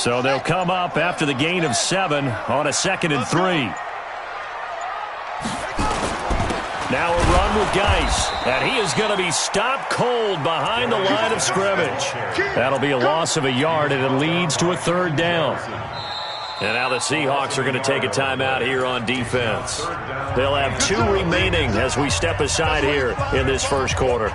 So they'll come up after the gain of 7 on a 2nd and 3. Now a run with Geis, and he is going to be stopped cold behind the line of scrimmage. That'll be a loss of a yard, and it leads to a 3rd down. And now the Seahawks are going to take a timeout here on defense. They'll have 2 remaining as we step aside here in this first quarter.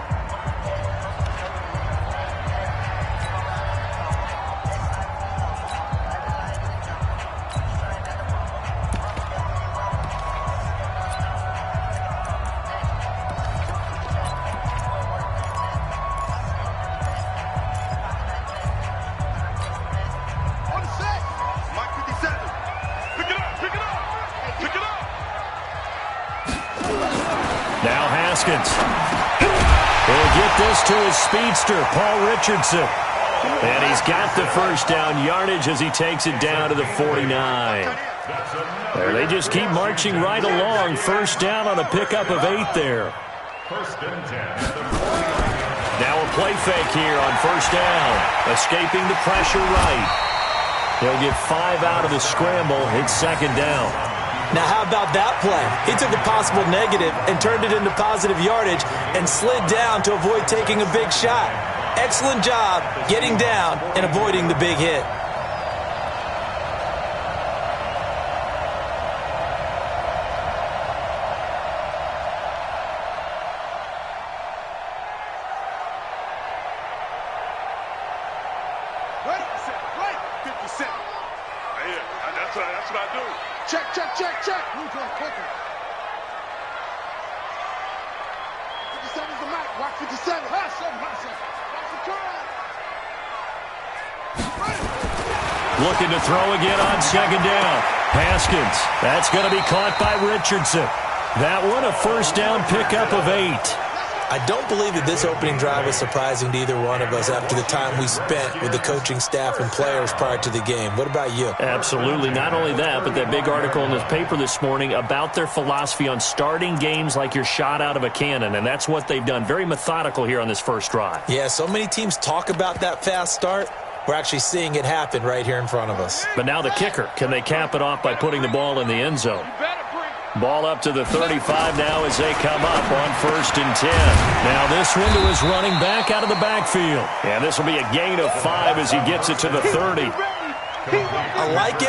He'll get this to his speedster, Paul Richardson. And he's got the first down yardage as he takes it down to the 49. There, they just keep marching right along. First down on a pickup of 8 there. Now a play fake here on first down. Escaping the pressure right. He'll get 5 out of the scramble. It's 2nd down. Now, how about that play? He took a possible negative and turned it into positive yardage and slid down to avoid taking a big shot. Excellent job getting down and avoiding the big hit. That's what I do. Check. Who's going quicker? 57's the mic. Watch 57. Hot seven. Watch the curl. Looking to throw again on 2nd down. Haskins. That's going to be caught by Richardson. That one a first down pickup of 8. I don't believe that this opening drive is surprising to either one of us after the time we spent with the coaching staff and players prior to the game. What about you? Absolutely. Not only that, but that big article in the paper this morning about their philosophy on starting games like you're shot out of a cannon, and that's what they've done. Very methodical here on this first drive. Yeah, so many teams talk about that fast start. We're actually seeing it happen right here in front of us. But now the kicker. Can they cap it off by putting the ball in the end zone? Ball up to the 35 now as they come up on 1st and 10. Now this one to his running back out of the backfield. And this will be a gain of 5 as he gets it to the 30. I like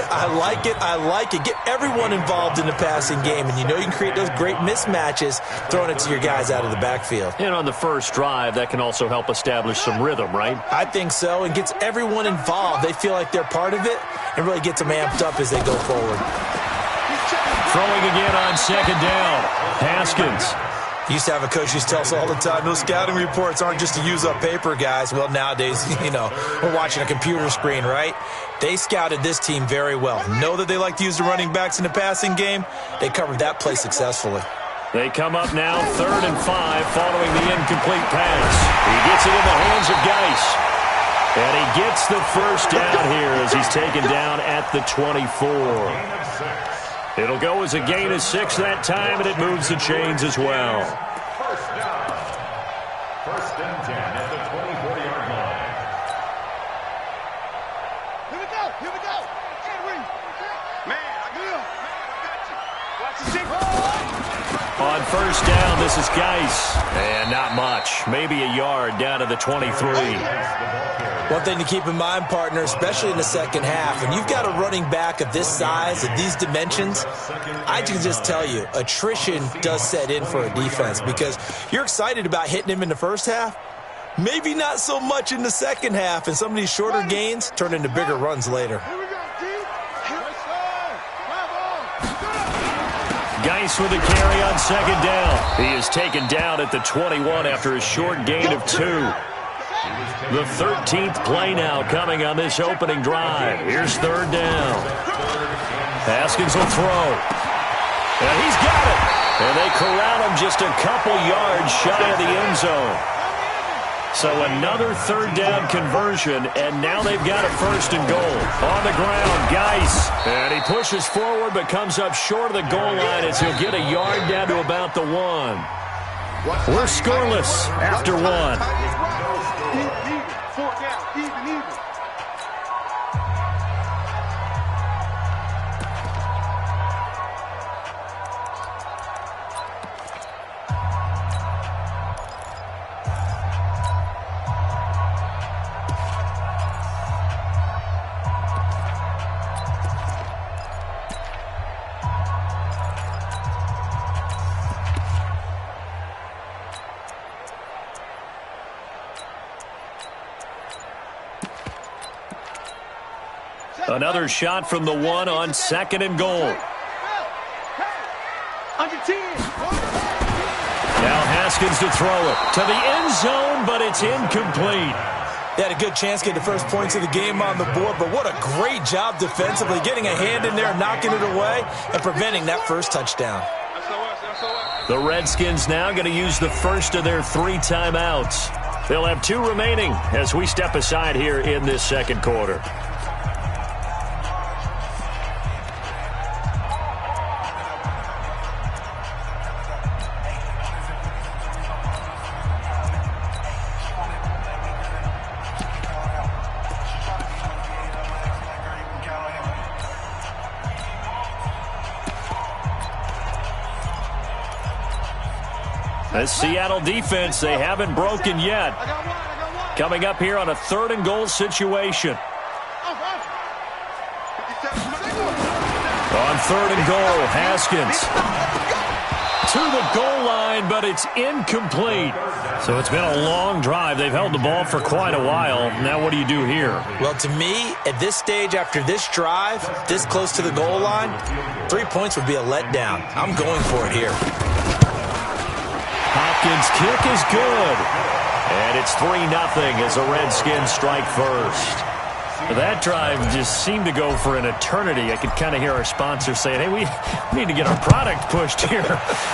it. Get everyone involved in the passing game, and you know you can create those great mismatches throwing it to your guys out of the backfield. And on the first drive, that can also help establish some rhythm, right? I think so, and gets everyone involved. They feel like they're part of it and really gets them amped up as they go forward. Throwing again on 2nd down. Haskins. Used to have a coach who used to tell us all the time, those scouting reports aren't just to use up paper, guys. Well, nowadays, we're watching a computer screen, right? They scouted this team very well. Know that they like to use the running backs in the passing game. They covered that play successfully. They come up now 3rd and 5 following the incomplete pass. He gets it in the hands of Geis. And he gets the first down here as he's taken down at the 24. It'll go as a gain of 6 that time, and it moves the chains as well. First and 10 at the 24-yard line. Here we go. Man, I got you. Watch the shape. On first down, this is Geis. And not much. Maybe a yard down to the 23. One thing to keep in mind, partner, especially in the second half, when you've got a running back of this size, of these dimensions, I can just tell you, attrition does set in for a defense because you're excited about hitting him in the first half, maybe not so much in the second half, and some of these shorter gains turn into bigger runs later. Geis with a carry on 2nd down. He is taken down at the 21 after a short gain of 2. The 13th play now coming on this opening drive. Here's 3rd down. Haskins will throw. And he's got it. And they corral him just a couple yards shy of the end zone. So another 3rd down conversion, and now they've got a 1st and goal. On the ground, Geis. And he pushes forward but comes up short of the goal line as he'll get a yard down to about the 1. We're scoreless after 1. Another shot from the one on 2nd and goal. Now Haskins to throw it to the end zone, but it's incomplete. They had a good chance to get the first points of the game on the board, but what a great job defensively, getting a hand in there, knocking it away, and preventing that first touchdown. The Redskins now going to use the first of their 3 timeouts. They'll have 2 remaining as we step aside here in this second quarter. The Seattle defense, they haven't broken yet. Coming up here on a 3rd and goal situation. On 3rd and goal, Haskins to the goal line, but it's incomplete. So it's been a long drive. They've held the ball for quite a while. Now what do you do here? Well, to me, at this stage, after this drive, this close to the goal line, 3 points would be a letdown. I'm going for it here. Hopkins' kick is good. And it's 3-0 as the Redskins strike first. That drive just seemed to go for an eternity. I could kind of hear our sponsor saying, hey, we need to get our product pushed here.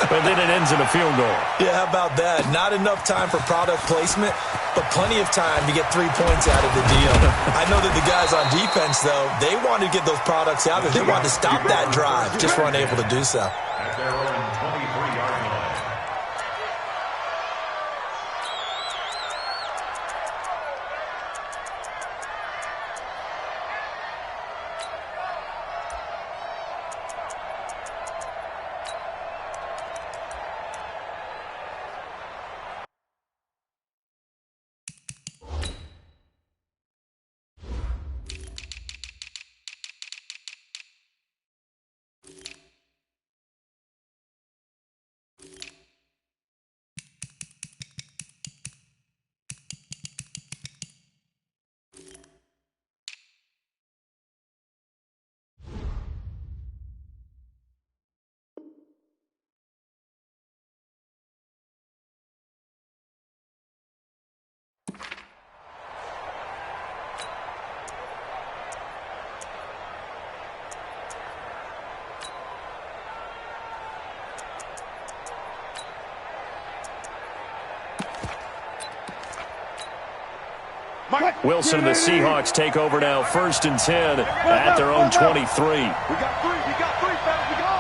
But then it ends in a field goal. Yeah, how about that? Not enough time for product placement, but plenty of time to get 3 points out of the deal. I know that the guys on defense, though, they wanted to get those products out there. They wanted to stop that drive, just were unable to do so. At their own 23-yard line. Wilson and the Seahawks take over now, 1st and 10 at their own 23. We got 3, fellas, we go.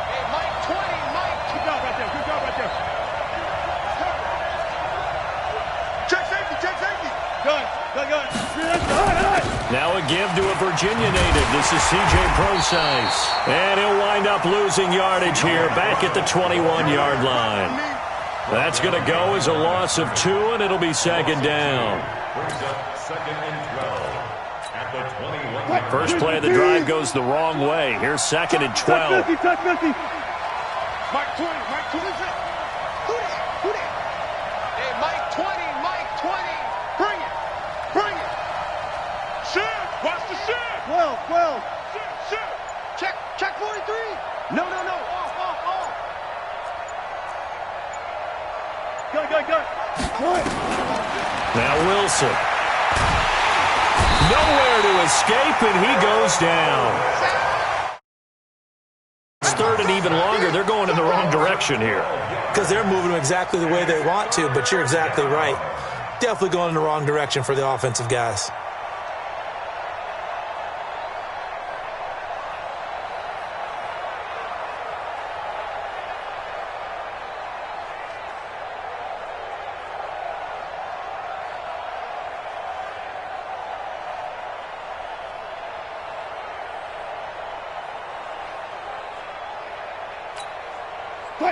Hey, Mike 20, Mike. Good job right there, Check safety. Good. Now a give to a Virginia native. This is C.J. Procise. And he'll wind up losing yardage here back at the 21-yard line. That's going to go as a loss of 2, and it'll be 2nd down. Brings up 2nd and 12 at the 21. First play of the drive goes the wrong way. Here's 2nd and 12. Mike 20. Who that? Hey, Mike 20. Bring it. Shit. Watch the shit. 12. Shit. Check 43. No. Off. Good. Now Wilson. Nowhere to escape, and he goes down. It's 3rd and even longer. They're going in the wrong direction here. Because they're moving them exactly the way they want to, but you're exactly right. Definitely going in the wrong direction for the offensive guys.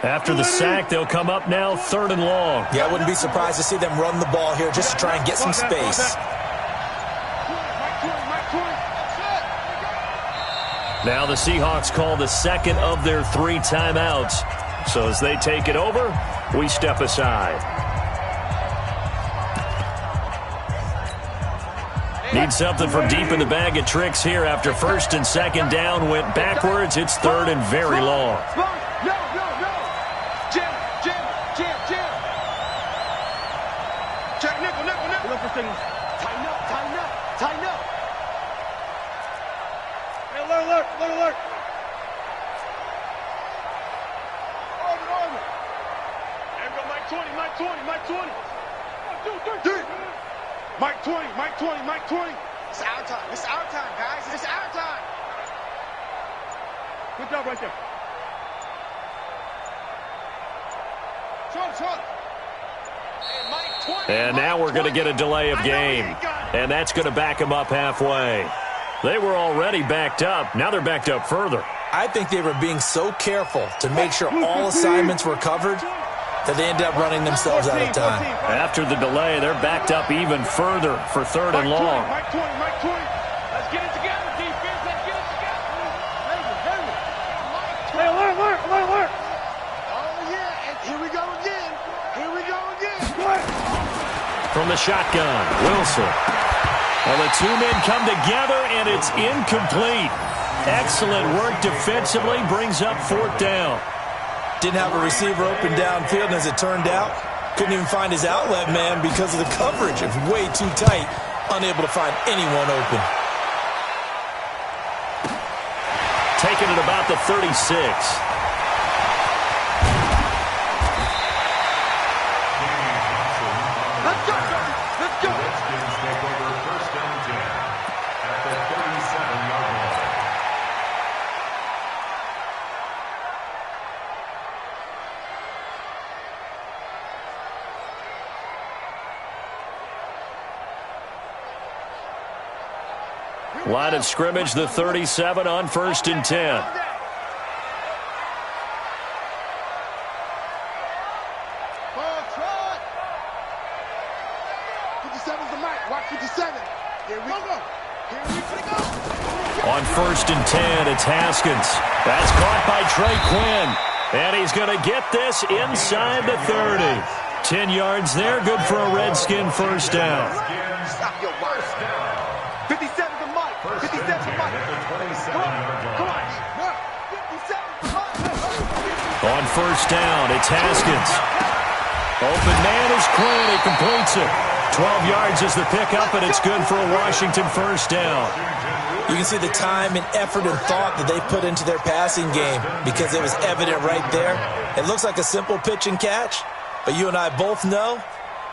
After the sack, they'll come up now 3rd and long. Yeah, I wouldn't be surprised to see them run the ball here just to try and get some space. Now the Seahawks call the 2nd of their 3 timeouts. So as they take it over, we step aside. Need something from deep in the bag of tricks here. After first and second down went backwards, it's third and very long. No. Jim. Check nickel. Look for things. Tighten up. Hey, alert. Over. There we go, Mike 20. 1, 2, 3. Mike 20. It's our time, guys. It's our time. Good job right there. Short. And Mike 20. And now we're going to get a delay of game. And that's going to back them up halfway. They were already backed up. Now they're backed up further. I think they were being so careful to make sure all assignments were covered that they ended up running themselves out of time. After the delay, they're backed up even further for third and long. Mike 20. Let's get it together, defense. Let's get it together. Hey, alert. Oh, yeah. And here we go again. From the shotgun, Wilson. Well, the two men come together, and it's incomplete. Excellent work defensively, brings up fourth down. Didn't have a receiver open downfield, and as it turned out, couldn't even find his outlet man because of the coverage. It was way too tight, unable to find anyone open. Taken at about the 36. Let's go. Redskins take over first down 10 at the 37-yard line. Line of scrimmage, the 37 on first and 10. On first and 10, it's Haskins. That's caught by Trey Quinn. And he's going to get this inside the 30. 10 yards there, good for a Redskin first down. Stop your first down. 57 to Mike. 57 to Mike. Come on. 57 to Mike. On first down, it's Haskins. Open man is Quinn. He completes it. 12 yards is the pickup, and it's good for a Washington first down. You can see the time and effort and thought that they put into their passing game because it was evident right there. It looks like a simple pitch and catch, but you and I both know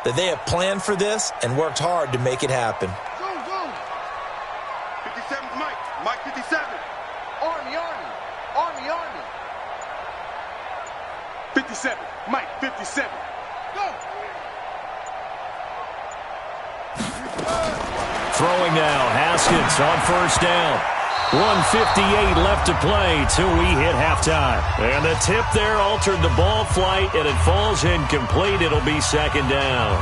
that they have planned for this and worked hard to make it happen. 57 to Mike. Mike 57. Army. 57. Mike 57. Go. Throwing now, Haskins on first down. 1:58 left to play till we hit halftime. And the tip there altered the ball flight, and it falls incomplete. It'll be second down.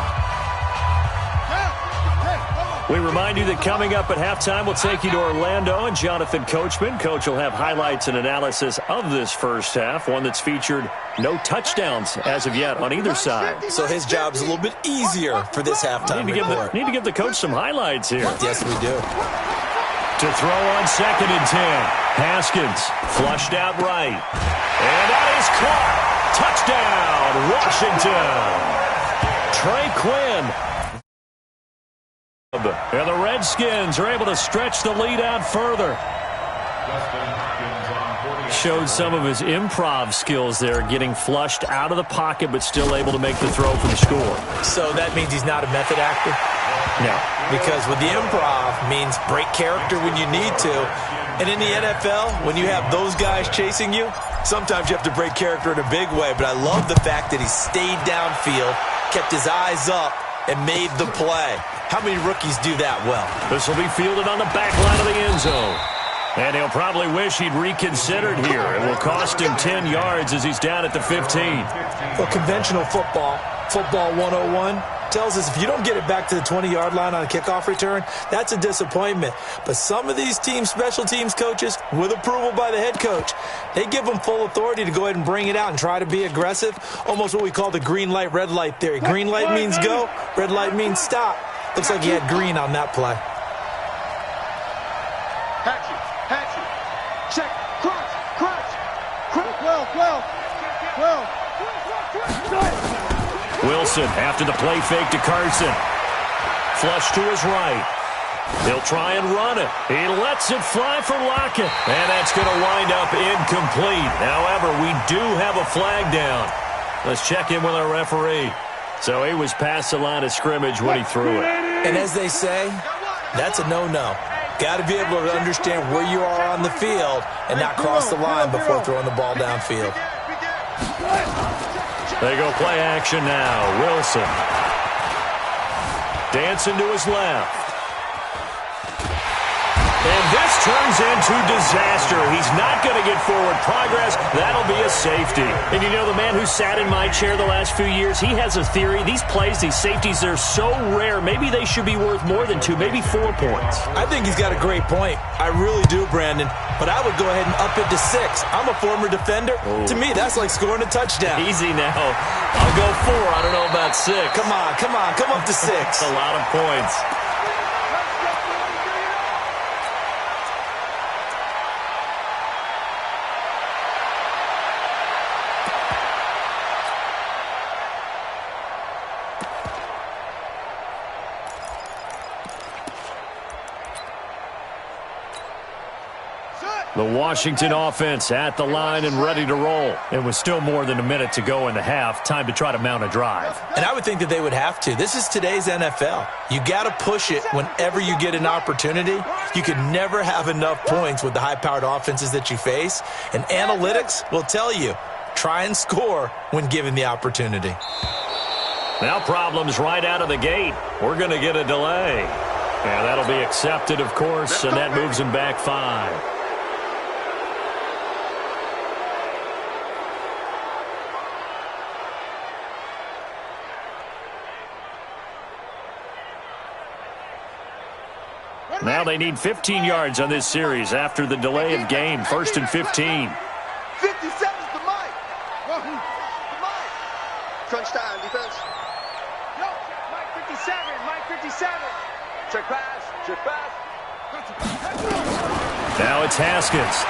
We remind you that coming up at halftime, we'll take you to Orlando and Jonathan Coachman. Coach will have highlights and analysis of this first half, one that's featured no touchdowns as of yet on either side. So his job's a little bit easier for this halftime report. Need to give the coach some highlights here. Yes, we do. To throw on second and 10. Haskins flushed out right. And that is caught. Touchdown, Washington. Trey Quinn. And the Redskins are able to stretch the lead out further. Showed some of his improv skills there, getting flushed out of the pocket but still able to make the throw for the score. So that means he's not a method actor? No. Because with the improv means break character when you need to. And in the NFL, when you have those guys chasing you, sometimes you have to break character in a big way. But I love the fact that he stayed downfield, kept his eyes up, and made the play. How many rookies do that well? This will be fielded on the back line of the end zone. And he'll probably wish he'd reconsidered here. It will cost him 10 yards as he's down at the 15. Well, conventional football 101, tells us if you don't get it back to the 20-yard line on a kickoff return, that's a disappointment. But some of these teams, special teams coaches, with approval by the head coach, they give them full authority to go ahead and bring it out and try to be aggressive, almost what we call the green light, red light theory. Green light means go, red light means stop. Looks like he had green on that play. Hatchet. Check. Crunch. Crunch. Crunch. 12. Wilson after the play fake to Carson. Flush to his right. He'll try and run it. He lets it fly for Lockett. And that's going to wind up incomplete. However, we do have a flag down. Let's check in with our referee. So he was past the line of scrimmage when he threw it. And as they say, that's a no-no. Got to be able to understand where you are on the field and not cross the line before throwing the ball downfield. They go play action now. Wilson. Dancing to his left. And this turns into disaster. He's not going to get forward progress. That'll be a safety. And you know, the man who sat in my chair the last few years, he has a theory. These plays, these safeties, they're so rare. Maybe they should be worth more than 2, maybe 4 points. I think he's got a great point. I really do, Brandon. But I would go ahead and up it to 6. I'm a former defender. Oh. To me, that's like scoring a touchdown. Easy now. I'll go 4. I don't know about 6. Come on. Come up to 6. That's a lot of points. The Washington offense at the line and ready to roll. And with still more than a minute to go in the half, time to try to mount a drive. And I would think that they would have to. This is today's NFL. You got to push it whenever you get an opportunity. You can never have enough points with the high-powered offenses that you face. And analytics will tell you, try and score when given the opportunity. Now problems right out of the gate. We're going to get a delay. Yeah, that'll be accepted, of course, and that moves him back 5. Now they need 15 yards on this series after the delay of game. 1st and 15. 57's the mic. The mic. Crunch time, defense. No, Mike 57. Mike 57. Check pass. Check pass. Now it's Haskins.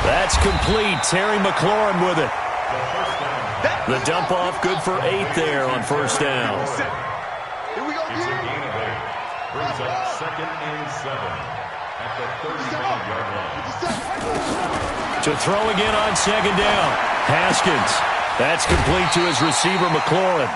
That's complete. Terry McLaurin with it. The dump off good for 8 there on 1st down. Here we go, It's a gain of 8. Brings up 2nd and 7 at the 37-yard line. To throw again on 2nd down. Haskins. That's complete to his receiver, McLaurin.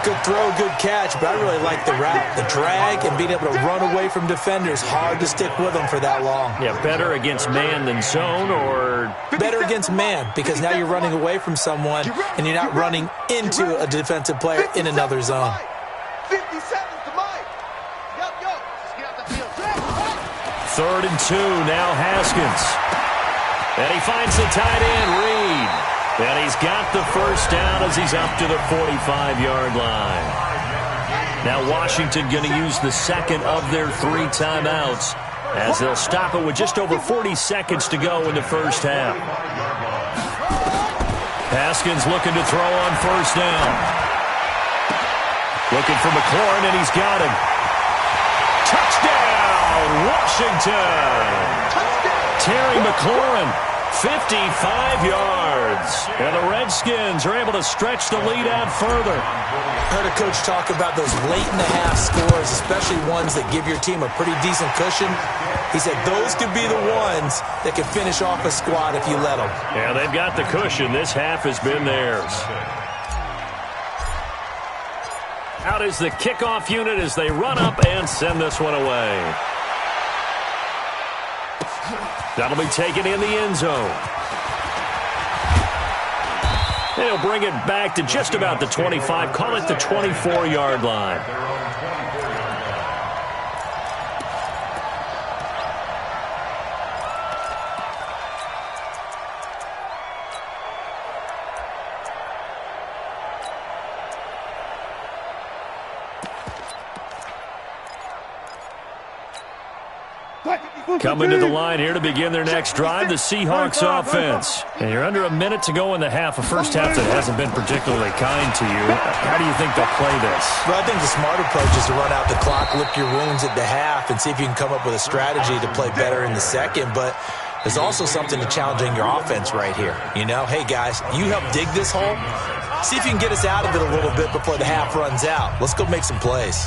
Good throw, good catch, but I really like the route. The drag and being able to run away from defenders, hard to stick with them for that long. Yeah, better against man than zone, or better against man, because now you're running away from someone and you're not running into a defensive player in another zone. 57's the mic. Go. Just get out the field. 3rd and 2, now Haskins. And he finds the tight end, Reed. And he's got the 1st down as he's up to the 45-yard line. Now Washington going to use the 2nd of their 3 timeouts as they'll stop it with just over 40 seconds to go in the 1st half. Haskins looking to throw on 1st down. Looking for McLaurin, and he's got him. Touchdown, Washington! Terry McLaurin, 55 yards. And the Redskins are able to stretch the lead out further. I heard a coach talk about those late-in-the-half scores, especially ones that give your team a pretty decent cushion. He said those could be the ones that could finish off a squad if you let them. Yeah, they've got the cushion. This half has been theirs. Out is the kickoff unit as they run up and send this one away. That'll be taken in the end zone. And he'll bring it back to just about the 25. Call it the 24-yard line. Coming to the line here to begin their next drive, the Seahawks offense. And you're under a minute to go in the half, a first half that hasn't been particularly kind to you. How do you think they'll play this? Well, I think the smart approach is to run out the clock, lick your wounds at the half, and see if you can come up with a strategy to play better in the second. But there's also something to challenging your offense right here. You know, hey, guys, you help dig this hole. See if you can get us out of it a little bit before the half runs out. Let's go make some plays.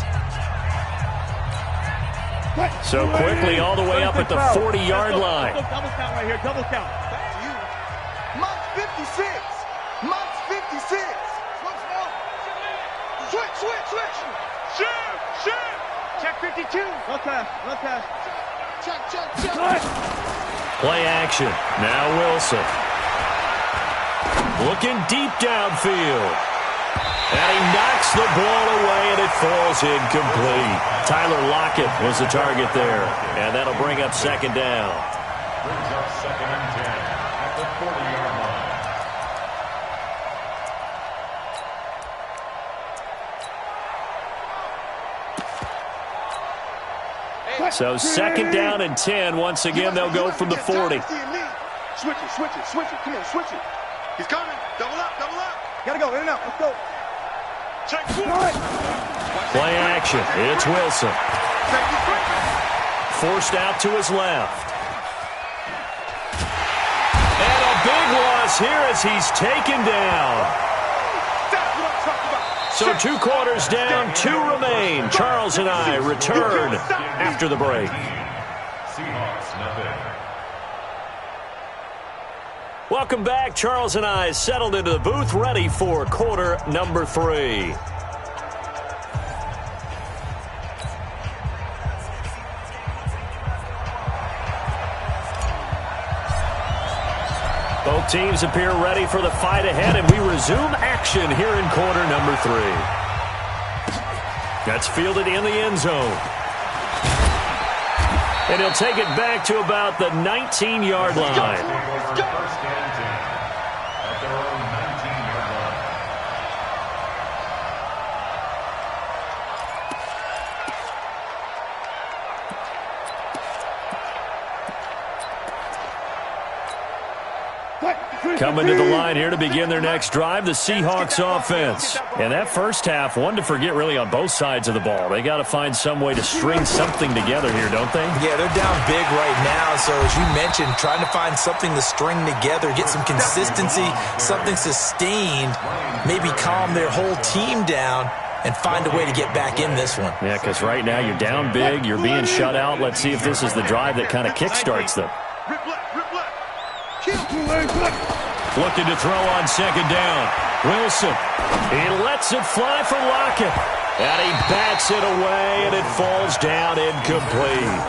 So quickly all the way up at the 40-yard line. Double count right here, double count. Mike's 56. Mike's 56. Switch. Shift. Check 52. Left pass. Check. Play action. Now Wilson. Looking deep downfield. And he knocks the ball away, and it falls incomplete. Tyler Lockett was the target there. And that'll bring up second down. Brings up second and 10 at the 40-yard line. So second down and 10. Once again, they'll go from the 40. Switch it. Come on, switch it. He's coming. Double up. Gotta go, in and out. Let's go. Check. Play action. It's Wilson. Forced out to his left. And a big loss here as he's taken down. So 2 quarters down, 2 remain. Charles and I return after the break. Seahawks, nothing. Welcome back. Charles and I settled into the booth, ready for quarter number 3. Both teams appear ready for the fight ahead, and we resume action here in quarter number 3. That's fielded in the end zone. And he'll take it back to about the 19-yard line. First and 10 at their own 19-yard line. Coming to the line here to begin their next drive, the Seahawks offense. And that first half, one to forget really on both sides of the ball. They got to find some way to string something together here, don't they? Yeah, they're down big right now. So as you mentioned, trying to find something to string together, get some consistency, something sustained, maybe calm their whole team down and find a way to get baback in this one. Yeah, because right now you're down big, you're being shut out. Let's see if this is the drive that kind of kickstarts them. Looking to throw on second down. Wilson. He lets it fly for Lockett. And he bats it away, and it falls down incomplete.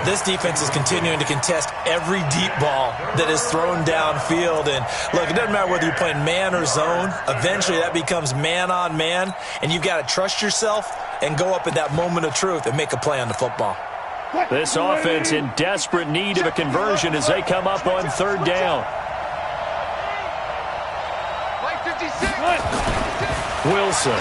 This defense is continuing to contest every deep ball that is thrown downfield. And look, it doesn't matter whether you're playing man or zone. Eventually that becomes man on man, and you've got to trust yourself and go up at that moment of truth and make a play on the football. This offense in desperate need of a conversion as they come up on third down. Wilson.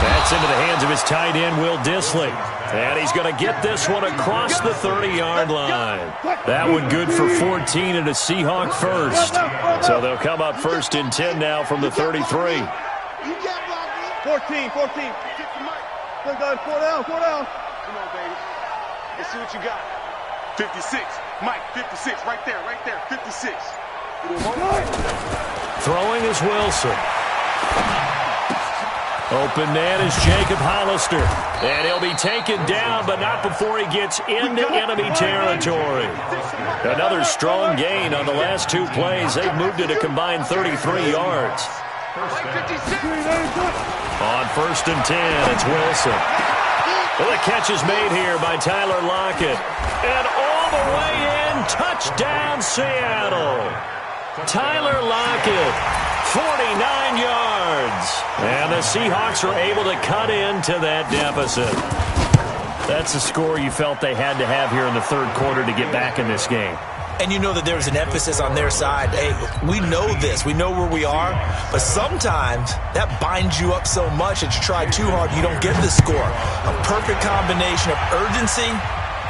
That's into the hands of his tight end, Will Dissly. And he's going to get this one across the 30-yard line. That one good for 14 and a Seahawk first. So they'll come up first and 10 now from the 33. 14. Good, four down. Come on, baby. Let's see what you got. 56. Mike, 56. Right there. 56. Throwing is Wilson. Open man is Jacob Hollister. And he'll be taken down, but not before he gets into enemy territory. Another strong gain on the last 2 plays. They've moved it a combined 33 yards. On first and 10, it's Wilson. Well, the catch is made here by Tyler Lockett. And all the way in, touchdown Seattle. Tyler Lockett, 49 yards. And the Seahawks are able to cut into that deficit. That's the score you felt they had to have here in the third quarter to get back in this game. and you know that there's an emphasis on their side. Hey, we know this. We know where we are. But sometimes that binds you up so much that you try too hard, you don't get the score. A perfect combination of urgency,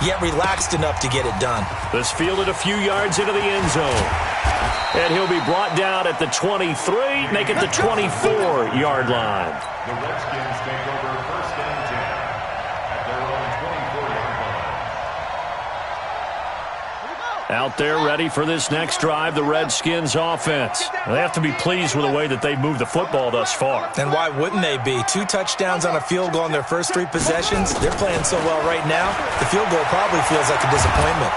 yet relaxed enough to get it done. This fielded a few yards into the end zone. And he'll be brought down at the 23, make it the 24-yard line. The Redskins take over first and 10 at their own 24-yard line. Out there ready for this next drive, the Redskins offense. They have to be pleased with the way that they've moved the football thus far. And why wouldn't they be? 2 touchdowns on a field goal in their first 3 possessions. They're playing so well right now, the field goal probably feels like a disappointment.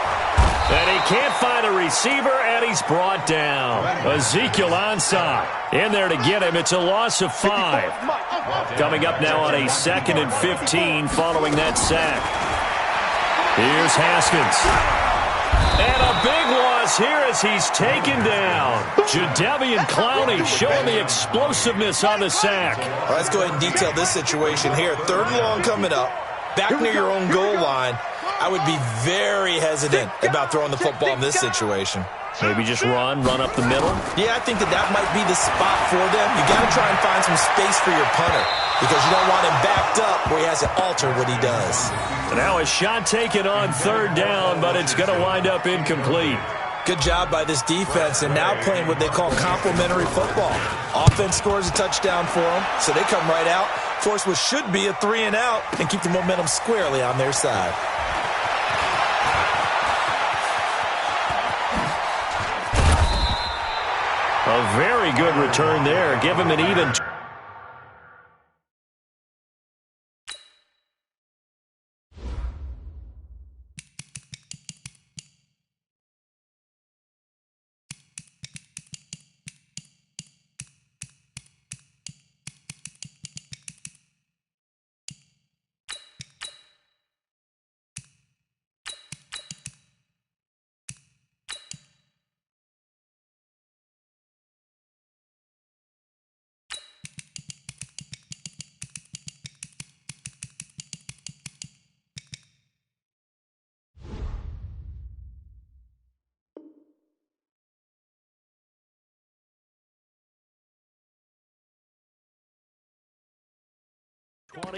And he can't find a receiver, and he's brought down. Ezekiel Ansah in there to get him. It's a loss of 5. Coming up now on a 2nd and 15 following that sack. Here's Haskins. And a big loss here as he's taken down. Jadeveon Clowney showing the explosiveness on the sack. Well, let's go ahead and detail this situation here. 3rd and long coming up. Back near your own goal line. I would be very hesitant about throwing the football in this situation. Maybe just run up the middle. Yeah, I think that might be the spot for them. You got to try and find some space for your punter because you don't want him backed up where he has to alter what he does. And now a shot taken on 3rd down, but it's going to wind up incomplete. Good job by this defense, and now playing what they call complementary football. Offense scores a touchdown for them, so they come right out, force what should be a 3 and out, and keep the momentum squarely on their side. A very good return there. Give him an even.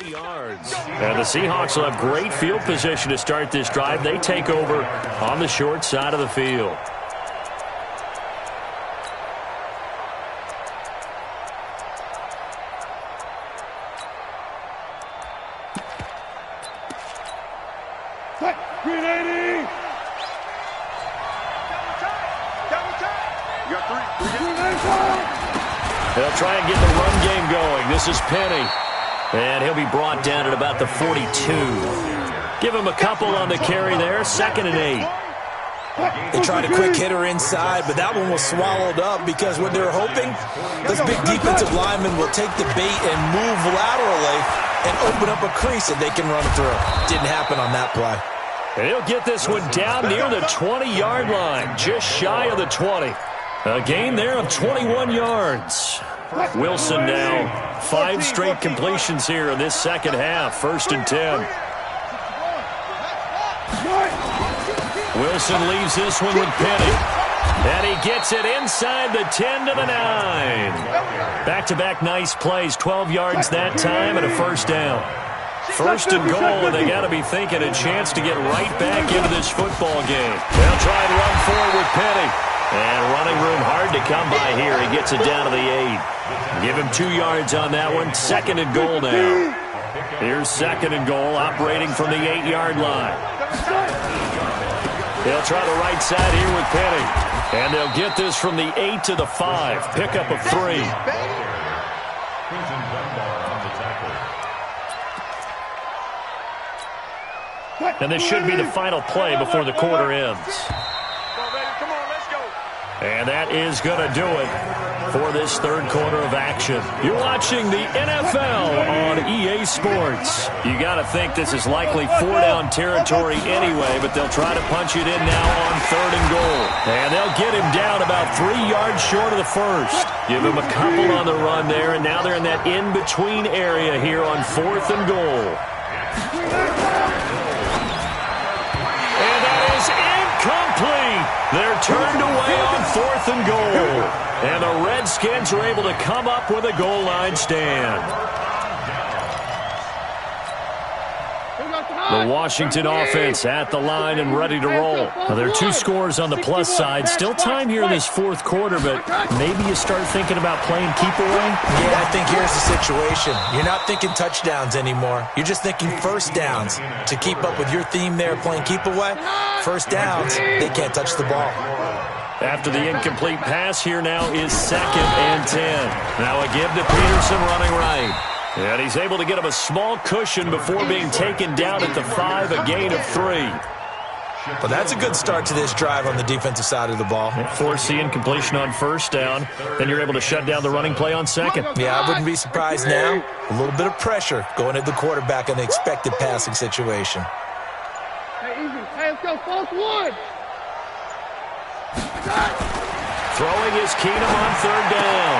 Yards. And the Seahawks will have great field position to start this drive. They take over on the short side of the field. They'll try and get the run game going. This is Penny. And he'll be brought down at about the 42. Give him a couple on the carry there. 2nd and 8. They tried a quick hitter inside, but that one was swallowed up because what they're hoping, those big defensive linemen will take the bait and move laterally and open up a crease that they can run through. Didn't happen on that play. And he'll get this one down near the 20-yard line, just shy of the 20. A gain there of 21 yards. Wilson now 5 straight completions here in this second half. 1st and 10. Wilson leaves this one with Penny. And he gets it inside the 10 to the 9. Back-to-back nice plays. 12 yards that time and a 1st down. 1st and goal, and they got to be thinking a chance to get right back into this football game. They'll try and run forward with Penny. And running room hard to come by here. He gets it down to the 8. Give him 2 yards on that one. 2nd and goal now. Here's 2nd and goal, operating from the 8-yard line. They'll try the right side here with Penny. And they'll get this from the 8 to the 5. Pickup of 3. And this should be the final play before the quarter ends. And that is going to do it for this 3rd quarter of action. You're watching the NFL on EA Sports. You got to think this is likely 4-down territory anyway, but they'll try to punch it in now on 3rd and goal. And they'll get him down about 3 yards short of the 1st. Give him a couple on the run there, and now they're in that in-between area here on 4th and goal. And that is incomplete. They're turned away on 4th and goal. And the Redskins are able to come up with a goal line stand. The Washington offense at the line and ready to roll. Now, there are 2 scores on the plus side. Still time here in this 4th quarter, but maybe you start thinking about playing keep away? Yeah, I think here's the situation. You're not thinking touchdowns anymore. You're just thinking first downs. To keep up with your theme there, playing keep away, first downs, they can't touch the ball. After the incomplete pass, here now is 2nd and 10. Now a give to Peterson running right. And he's able to get him a small cushion before being taken down at the 5, a gain of 3. Well, that's a good start to this drive on the defensive side of the ball. Force the incompletion on 1st down. Then you're able to shut down the running play on 2nd. Yeah, I wouldn't be surprised now. A little bit of pressure going at the quarterback in the expected passing situation. Hey, easy. Hey, let's go. False 1. Throwing is Keenum on 3rd down.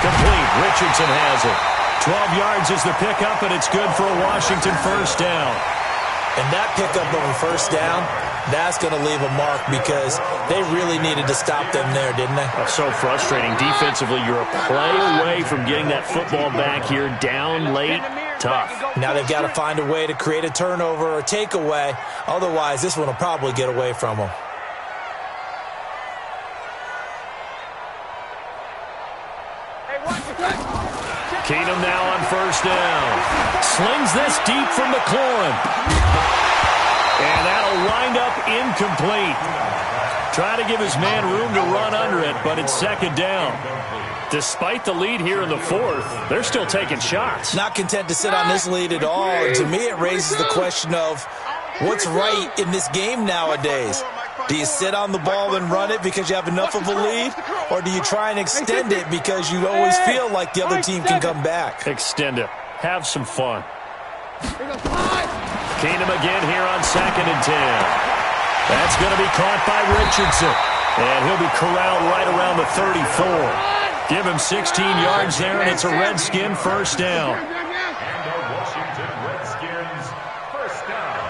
Complete. Richardson has it. 12 yards is the pickup, and it's good for a Washington first down. And that pickup of a first down, that's going to leave a mark because they really needed to stop them there, didn't they? Oh, so frustrating. Defensively, you're a play away from getting that football back here down late. Tough. Now they've got to find a way to create a turnover or takeaway. Otherwise, this one will probably get away from them. Keenum now on first down. Slings this deep from McLaurin. And that'll wind up incomplete. Try to give his man room to run under it, but it's 2nd down. Despite the lead here in the 4th, they're still taking shots. Not content to sit on this lead at all. And to me, it raises the question of what's right in this game nowadays. Do you sit on the ball and run it because you have enough of a lead? Or do you try and extend it because you always feel like the other team can come back? Extend it. Have some fun. Keenum again here on 2nd and 10. That's going to be caught by Richardson. And he'll be corralled right around the 34. Give him 16 yards there, and it's a Redskin first down. And the Washington Redskins first down.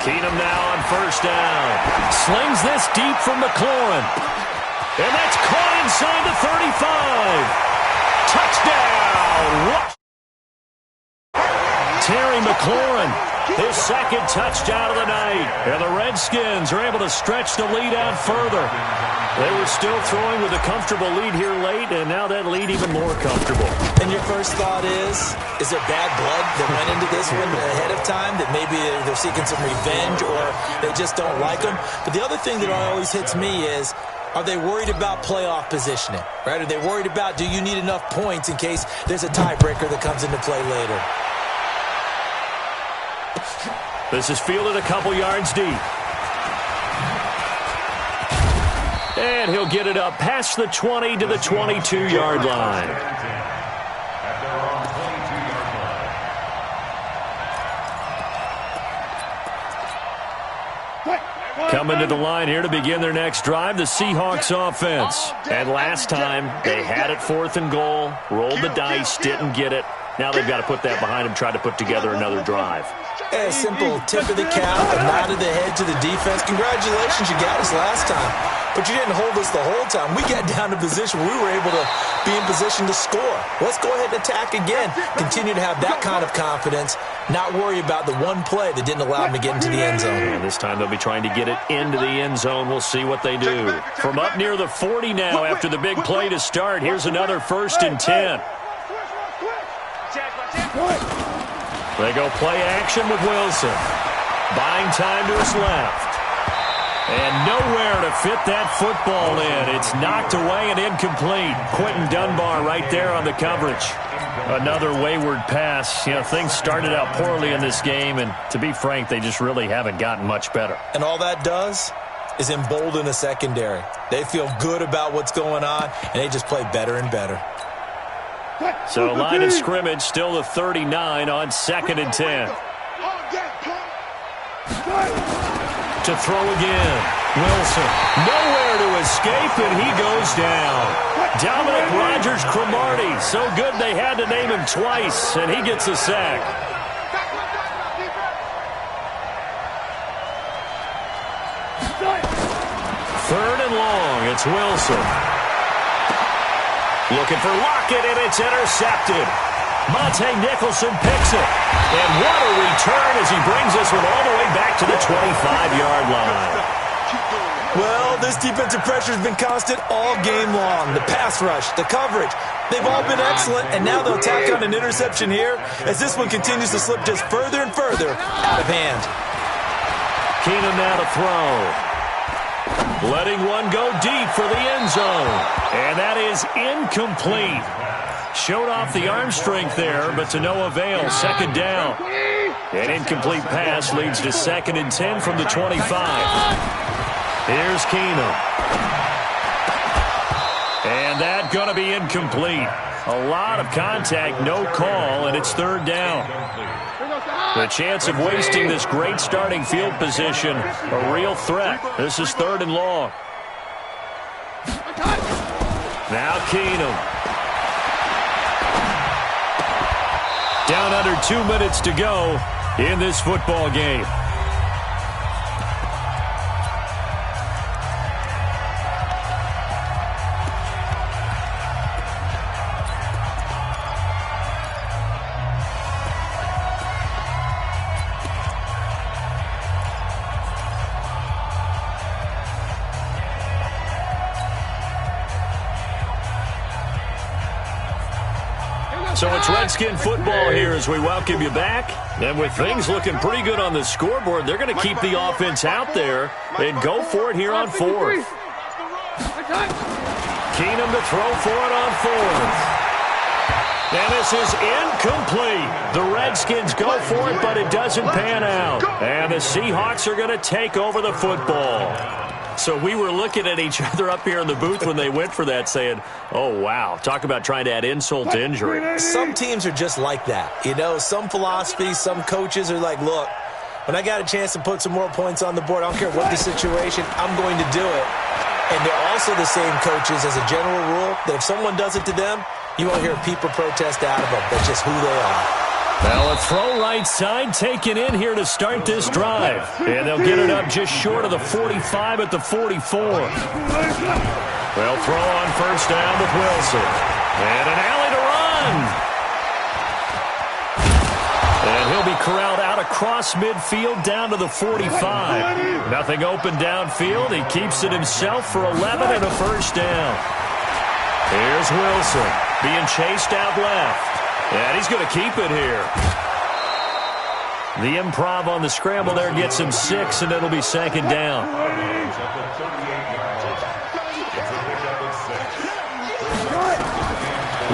Keenum now on first down. Slings this deep from McLaurin. And that's caught inside the 35. Touchdown! Terry McLaurin, his 2nd touchdown of the night. And the Redskins are able to stretch the lead out further. They were still throwing with a comfortable lead here late, and now that lead even more comfortable. And your first thought is there bad blood that went into this one ahead of time, that maybe they're seeking some revenge or they just don't like them? But the other thing that always hits me is, are they worried about playoff positioning? Right? Are they worried about, do you need enough points in case there's a tiebreaker that comes into play later? This is fielded a couple yards deep. And he'll get it up past the 20 to the 22-yard line. Coming to the line here to begin their next drive, the Seahawks offense. And last time, they had it 4th and goal, rolled the dice, didn't get it. Now they've got to put that behind them, try to put together another drive. A simple tip of the cap, a nod of the head to the defense. Congratulations, you got us last time. But you didn't hold us the whole time. We got down to position where we were able to be in position to score. Let's go ahead and attack again. Continue to have that kind of confidence, not worry about the one play that didn't allow them to get into the end zone. And this time they'll be trying to get it into the end zone. We'll see what they do. From up near the 40 now after the big play to start, here's another 1st and 10. They go play action with Wilson. Buying time to his left. And nowhere to fit that football in. It's knocked away and incomplete. Quentin Dunbar right there on the coverage. Another wayward pass. You know, things started out poorly in this game, and to be frank, they just really haven't gotten much better. And all that does is embolden the secondary. They feel good about what's going on, and they just play better and better. So line of scrimmage still the 39 on 2nd and 10. To throw again. Wilson. Nowhere to escape, and he goes down. Dominic Rodgers-Cromartie. So good they had to name him twice, and he gets a sack. 3rd and long. It's Wilson. Looking for Lockett, and it's intercepted. Monte Nicholson picks it. And what a return as he brings this one all the way back to the 25-yard line. Well, this defensive pressure has been constant all game long. The pass rush, the coverage, they've all been excellent, and now they'll tack on an interception here as this one continues to slip just further and further out of hand. Keenum now to throw. Letting one go deep for the end zone. And that is incomplete. Showed off the arm strength there, but to no avail. 2nd down. An incomplete pass leads to 2nd and 10 from the 25. Here's Keenum. And that going to be incomplete. A lot of contact, no call, and it's 3rd down. The chance of wasting this great starting field position, a real threat. This is 3rd and long. Now Keenum. Down under 2 minutes to go in this football game. So it's Redskin football here as we welcome you back. And with things looking pretty good on the scoreboard, they're going to keep the offense out there and go for it here on 4th. Keenum to throw for it on 4th. And this is incomplete. The Redskins go for it, but it doesn't pan out. And the Seahawks are going to take over the football. So we were looking at each other up here in the booth when they went for that saying, oh, wow, talk about trying to add insult to injury. Some teams are just like that. You know, some philosophies, some coaches are like, look, when I got a chance to put some more points on the board, I don't care what the situation, I'm going to do it. And they're also the same coaches as a general rule that if someone does it to them, you won't hear a peep or protest out of them. That's just who they are. Well, a throw right side taken in here to start this drive. And they'll get it up just short of the 45 at the 44. They'll throw on 1st down with Wilson. And an alley to run. And he'll be corralled out across midfield down to the 45. Nothing open downfield. He keeps it himself for 11 and a 1st down. Here's Wilson being chased out left. And he's going to keep it here. The improv on the scramble there gets him 6, and it'll be 2nd down.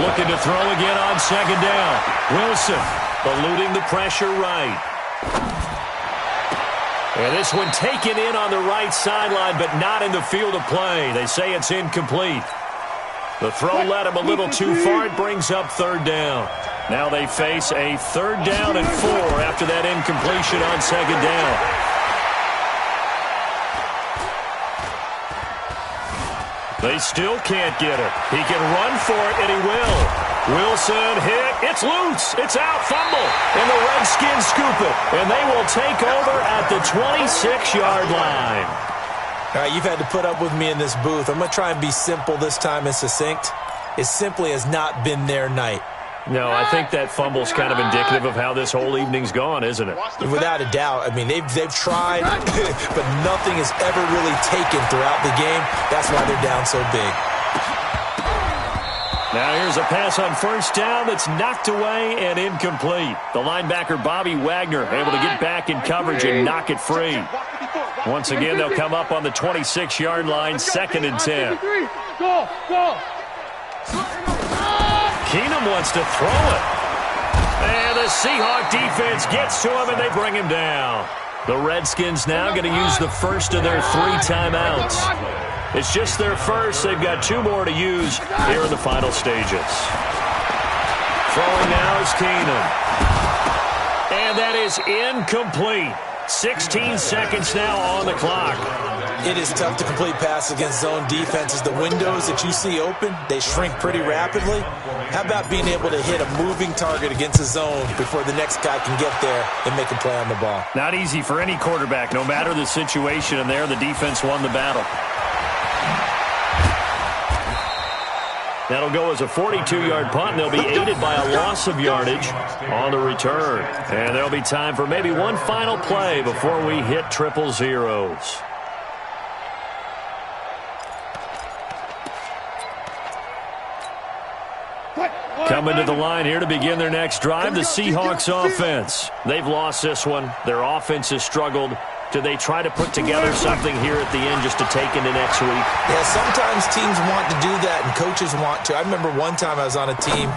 Looking to throw again on 2nd down. Wilson eluding the pressure right. And this one taken in on the right sideline, but not in the field of play. They say it's incomplete. The throw led him a little too far. It brings up 3rd down. Now they face a 3rd down and 4 after that incompletion on 2nd down. They still can't get it. He can run for it, and he will. Wilson hit. It's loose. It's out. Fumble. And the Redskins scoop it. And they will take over at the 26-yard line. All right, you've had to put up with me in this booth. I'm going to try and be simple this time and succinct. It simply has not been their night. No, I think that fumble's kind of indicative of how this whole evening's gone, isn't it? Without a doubt. I mean, they've tried, but nothing is ever really taken throughout the game. That's why they're down so big. Now here's a pass on 1st down that's knocked away and incomplete. The linebacker, Bobby Wagner, able to get back in coverage and knock it free. Once again, they'll come up on the 26-yard line, 2nd and 10. Keenum wants to throw it. And the Seahawk defense gets to him, and they bring him down. The Redskins now going to use the first of their 3 timeouts. It's just their first. They've got 2 more to use here in the final stages. Throwing now is Keenum. And that is incomplete. 16 seconds now on the clock. It is tough to complete passes against zone defenses. The windows that you see open, they shrink pretty rapidly. How about being able to hit a moving target against a zone before the next guy can get there and make a play on the ball? Not easy for any quarterback, no matter the situation, and there the defense won the battle. That'll go as a 42-yard punt, and they'll be aided by a loss of yardage on the return. And there'll be time for maybe one final play before we hit triple zeros. Coming to the line here to begin their next drive, the Seahawks offense. They've lost this one. Their offense has struggled. Do they try to put together something here at the end just to take into next week? Yeah, sometimes teams want to do that and coaches want to. I remember one time I was on a team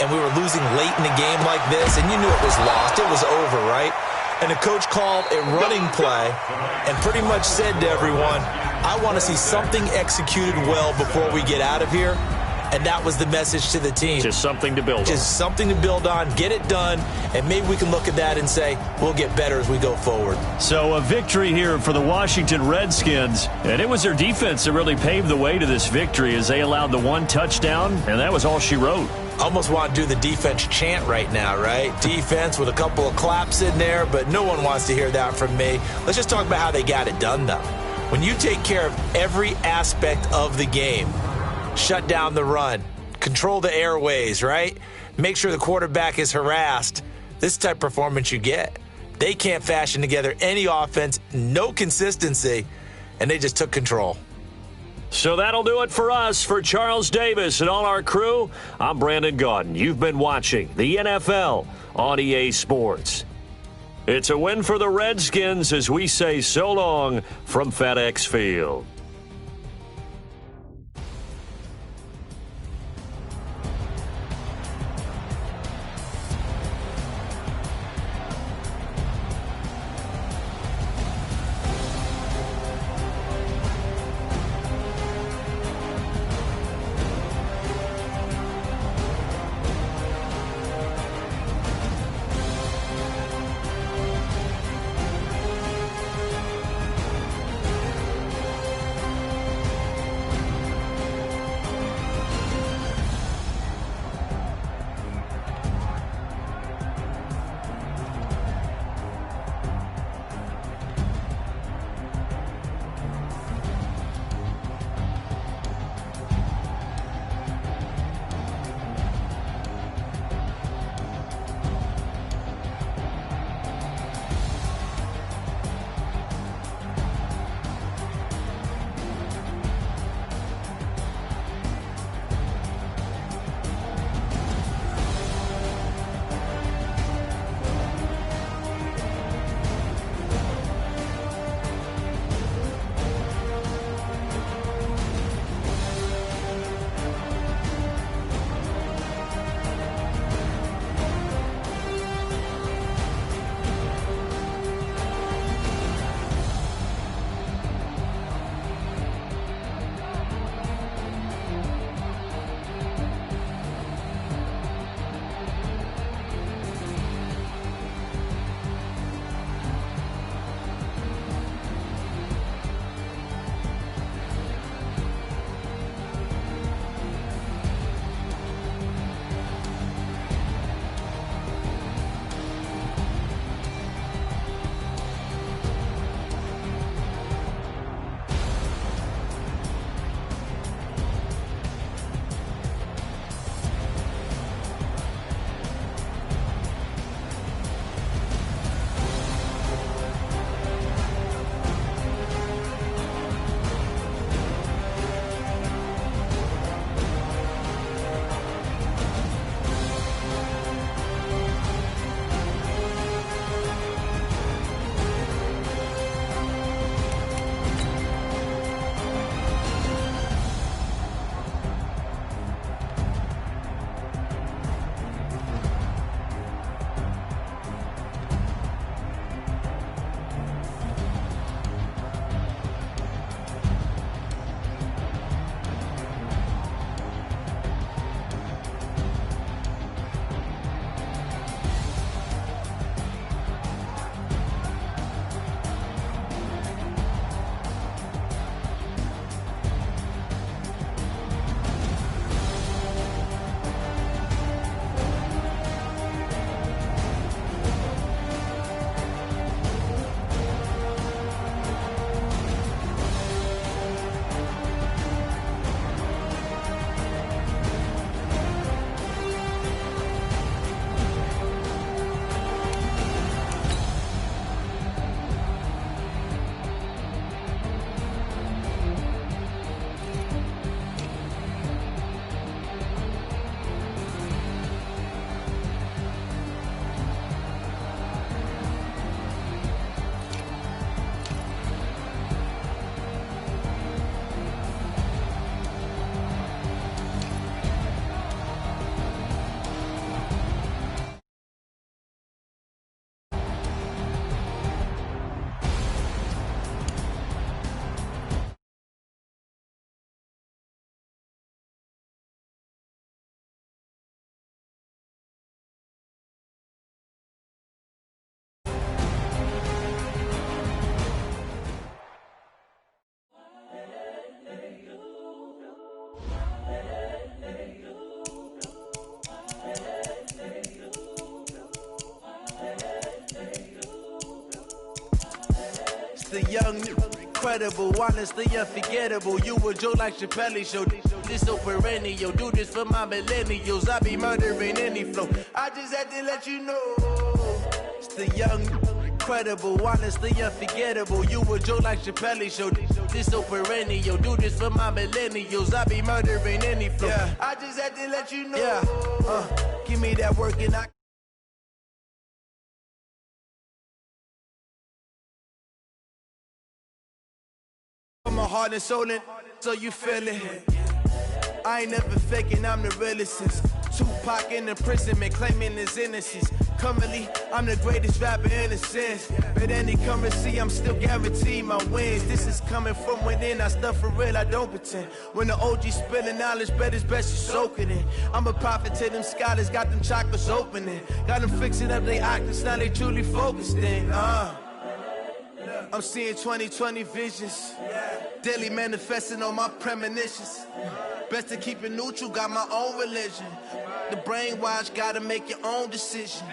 and we were losing late in a game like this, and you knew it was lost. It was over, right? And the coach called a running play and pretty much said to everyone, I want to see something executed well before we get out of here. And that was the message to the team. Just something to build on. Just something to build on, get it done, and maybe we can look at that and say, we'll get better as we go forward. So a victory here for the Washington Redskins, and it was their defense that really paved the way to this victory as they allowed the one touchdown, and that was all she wrote. Almost want to do the defense chant right now, right? Defense with a couple of claps in there, but no one wants to hear that from me. Let's just talk about how they got it done, though. When you take care of every aspect of the game, shut down the run, control the airways, right? Make sure the quarterback is harassed. This type of performance you get. They can't fashion together any offense, no consistency, and they just took control. So that'll do it for us. For Charles Davis and all our crew, I'm Brandon Gaudin. You've been watching the NFL on EA Sports. It's a win for the Redskins as we say so long from FedEx Field. the young, incredible, honestly unforgettable. You a joke like Chappelle Show. This so perennial. Do this for my millennials. I be murdering any flow. I just had to let you know. It's the young, incredible, honestly unforgettable. You a joke like Chappelle Show. This so perennial. Do this for my millennials. I be murdering any flow. Yeah. I just had to let you know. Yeah. Give me that work and I. My heart and soul in, so you feel it. I ain't never faking, I'm the realest since Tupac in imprisonment, claiming his innocence. Currently, I'm the greatest rapper in a sense. But any currency, I'm still guaranteed my wins. This is coming from within, I stuff for real, I don't pretend. When the OG spilling knowledge, bet it's best you soak it in. I'm a prophet to them scholars, got them chakras opening. Got them fixing up their octaves, now they truly focused in. I'm seeing 2020 visions. Daily manifesting on my premonitions. Best to keep it neutral, got my own religion. The brainwash, gotta make your own decision.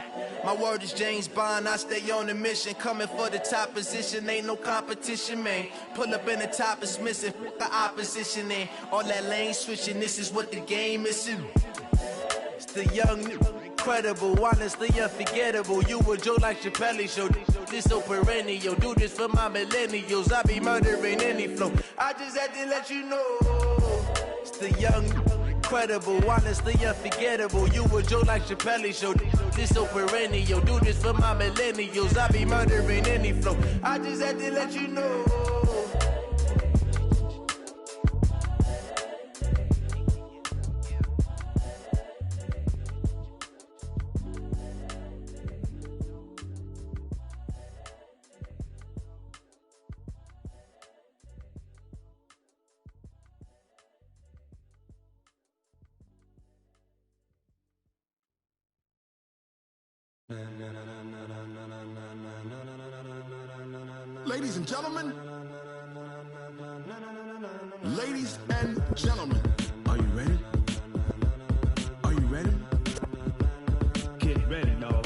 My word is James Bond, I stay on the mission. Coming for the top position, ain't no competition, man. Pull up in the top, it's missing, the opposition in. All that lane switching, this is what the game is. It's the young, incredible, honestly unforgettable. You a joke like Chappelle Show. This so perennial. Do this for my millennials. I be murdering any flow. I just had to let you know. It's the young, incredible, honestly unforgettable. You a joke like Chappelle Show. This so perennial. Do this for my millennials. I be murdering any flow. I just had to let you know. Ladies and gentlemen, ladies and gentlemen, are you ready? Are you ready? Get ready, dog.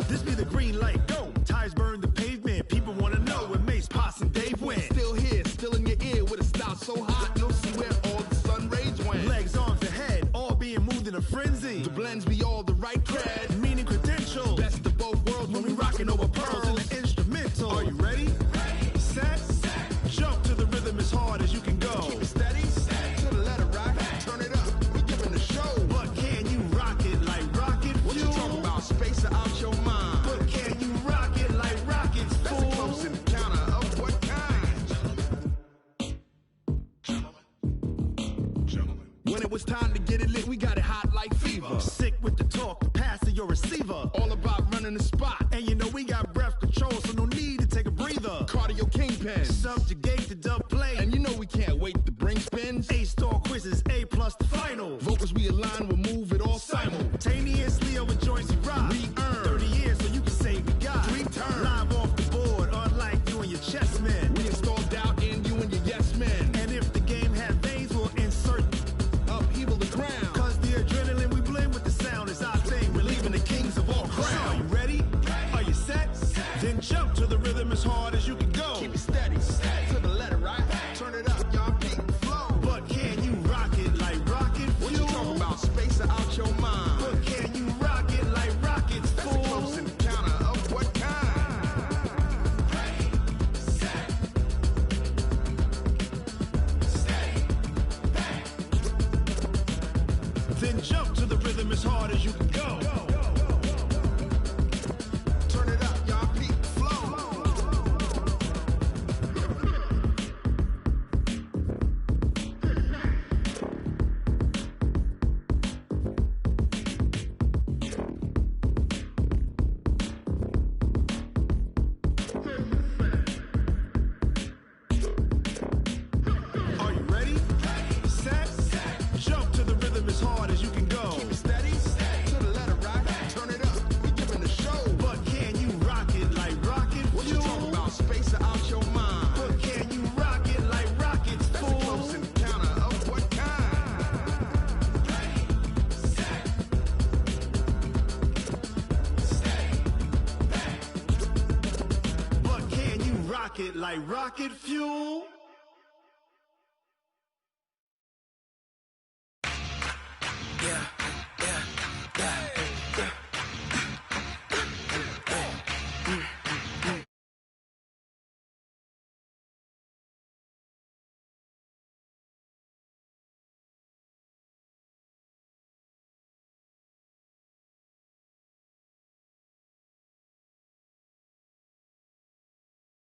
This be the green light, go. Tires burn the pavement. People wanna know where Mace, Potts, and Dave went. Still here, still in your ear with a style so hot, you'll see where all the sun rays went. Legs, arms, and head, all being moved in a frenzy. The blends be all the right cred, meaning credentials. Best of both worlds when we rockin' over pearls in the instrumental. Are you ready? Set, jump to the rhythm as hard as you can go. Keep it steady, to the letter rock, turn it up, we giving the show. But can you rock it like rocket fuel? What you talking about, space or out your mind? But can you rock it like rockets, fool? That's a close encounter of what kind? Gentlemen. When it was time to get it lit, we got it hot like fever. Sick with the talk, pass to your receiver. All about running the spot. And you know we got breath control, so no need to take a breather. Cardio kingpin, subjugate the dub play. And you know we can't wait to bring spins. A-star quizzes, A+ the final. Vocals we align, we'll move it all simultaneously over joints we rock. We earn 30 years, so you can say we got 3 turns. Live off the board, unlike you and your chess men. We installed doubt in you and your yes men. And if the game had veins, we'll insert upheaval the ground. Cause the adrenaline we blend with the sound is our thing. We're leaving the kings of all crowns. So are you ready? Are you set? Then jump to the rhythm as hard as you can go. Keep it steady, to the letter right. Turn it up, y'all beat the flow. But can you rock it like rocket fuel? What you talking about, space or out your mind? But can you rock it pocket like rocket fuel.